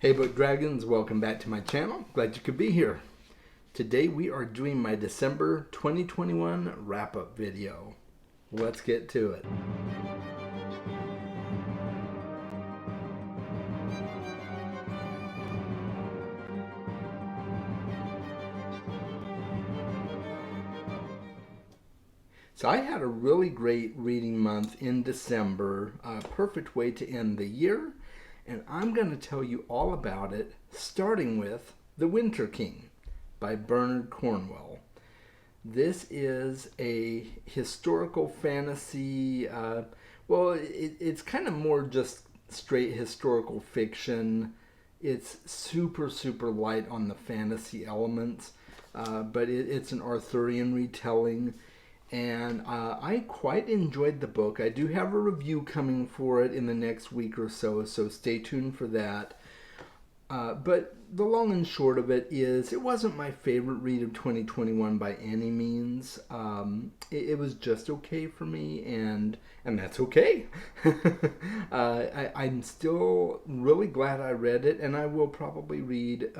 Hey Book Dragons, welcome back to my channel. Glad you could be here. Today we are doing my December 2021 wrap-up video. Let's get to it. So I had a really great reading month in December, a perfect way to end the year, and I'm going to tell you all about it, starting with The Winter King by Bernard Cornwell. This is a historical fantasy, it's kind of more just straight historical fiction. It's super light on the fantasy elements, but it's an Arthurian retelling. And I quite enjoyed the book. I do have a review coming for it in the next week or so stay tuned for that. But the long and short of it is, it wasn't my favorite read of 2021 by any means. It was just okay for me, and that's okay. I'm still really glad I read it, and I will probably read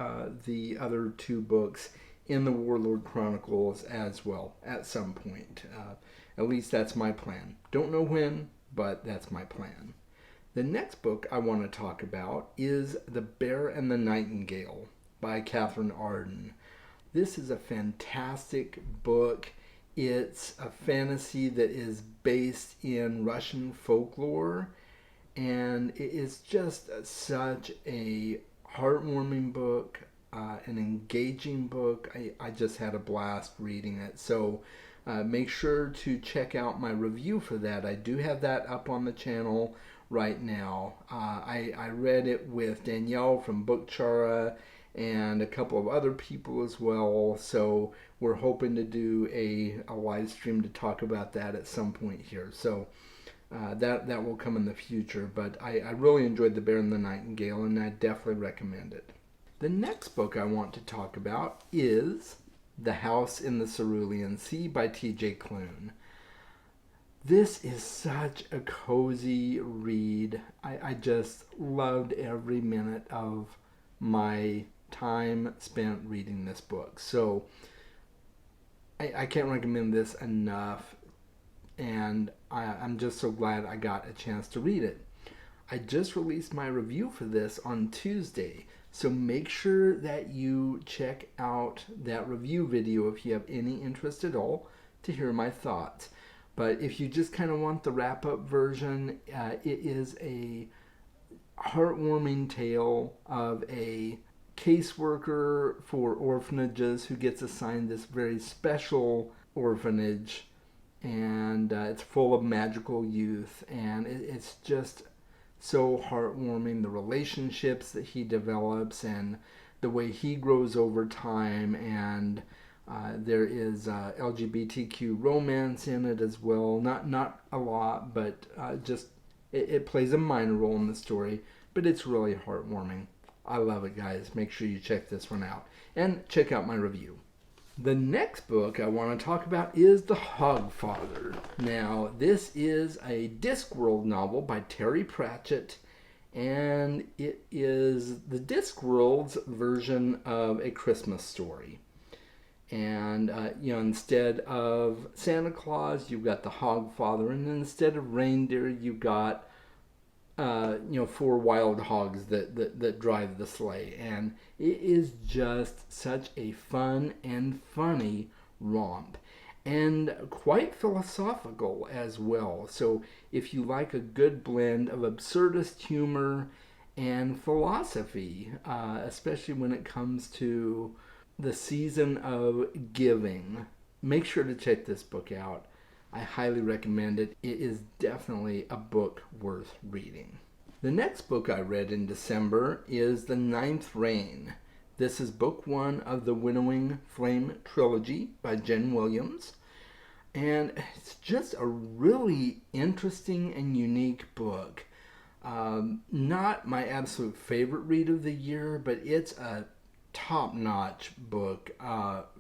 the other two books in the Warlord Chronicles as well at some point. At least that's my plan. Don't know when, but that's my plan. The next book I want to talk about is The Bear and the Nightingale by Catherine Arden. This is a fantastic book. It's a fantasy that is based in Russian folklore, and it is just such a heartwarming book. An engaging book. I just had a blast reading it. So make sure to check out my review for that. I do have that up on the channel right now. I read it with Danielle from Bookchara and a couple of other people as well. So we're hoping to do a live stream to talk about that at some point here. So that will come in the future. But I really enjoyed The Bear and the Nightingale, and I definitely recommend it. The next book I want to talk about is The House in the Cerulean Sea by T.J. Klune. This is such a cozy read. I just loved every minute of my time spent reading this book. So I can't recommend this enough, and I'm just so glad I got a chance to read it. I just released my review for this on Tuesday. So make sure that you check out that review video if you have any interest at all to hear my thoughts. But if you just kind of want the wrap-up version, it is a heartwarming tale of a caseworker for orphanages who gets assigned this very special orphanage, and it's full of magical youth, and it's just so heartwarming, the relationships that he develops and the way he grows over time, and there is LGBTQ romance in it as well. Not a lot, but just it plays a minor role in the story, but it's really heartwarming. I love it, guys. Make sure you check this one out and check out my review. The next book I want to talk about is The Hogfather. Now, this is a Discworld novel by Terry Pratchett, and it is the Discworld's version of A Christmas Story. And, instead of Santa Claus, you've got the Hogfather, and instead of reindeer, you've got four wild hogs that drive the sleigh. And it is just such a fun and funny romp, and quite philosophical as well. So if you like a good blend of absurdist humor and philosophy, especially when it comes to the season of giving, make sure to check this book out. I highly recommend it. It is definitely a book worth reading. The next book I read in December is The Ninth Reign. This is book one of the Winnowing Flame trilogy by Jen Williams. And it's just a really interesting and unique book. Not my absolute favorite read of the year, but it's a top-notch book.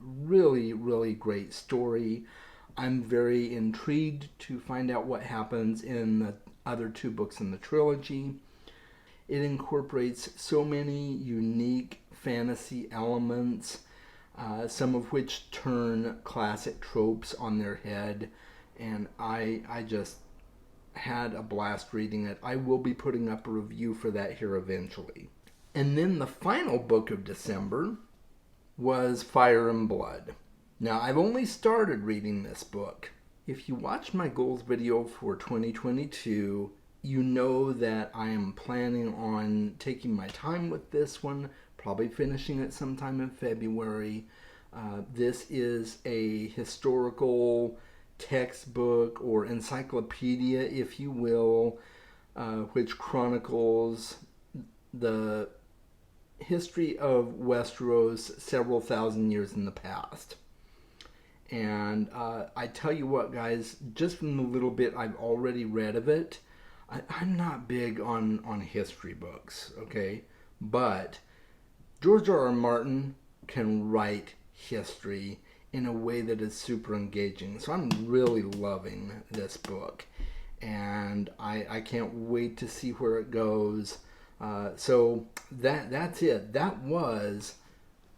Really great story. I'm very intrigued to find out what happens in the other two books in the trilogy. It incorporates so many unique fantasy elements, some of which turn classic tropes on their head, and I just had a blast reading it. I will be putting up a review for that here eventually. And then the final book of December was Fire and Blood. Now, I've only started reading this book. If you watched my goals video for 2022, you know that I am planning on taking my time with this one, probably finishing it sometime in February. This is a historical textbook or encyclopedia, if you will, which chronicles the history of Westeros several thousand years in the past. And I tell you what, guys, just from the little bit I've already read of it, I'm not big on history books, okay? But George R. R. Martin can write history in a way that is super engaging. So I'm really loving this book. And I can't wait to see where it goes. So that's it. That was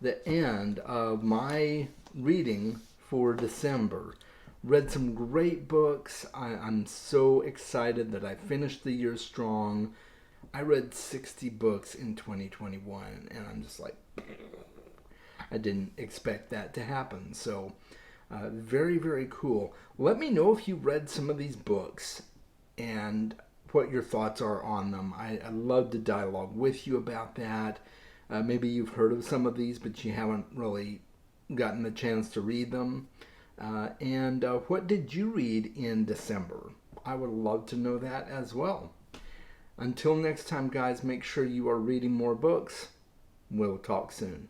the end of my reading for December. Read some great books. I'm so excited that I finished the year strong. I read 60 books in 2021, and I'm just like, I didn't expect that to happen. So, very, very cool. Let me know if you read some of these books and what your thoughts are on them. I love to dialogue with you about that. Maybe you've heard of some of these, but you haven't really gotten the chance to read them. And what did you read in December? I would love to know that as well. Until next time, guys, make sure you are reading more books. We'll talk soon.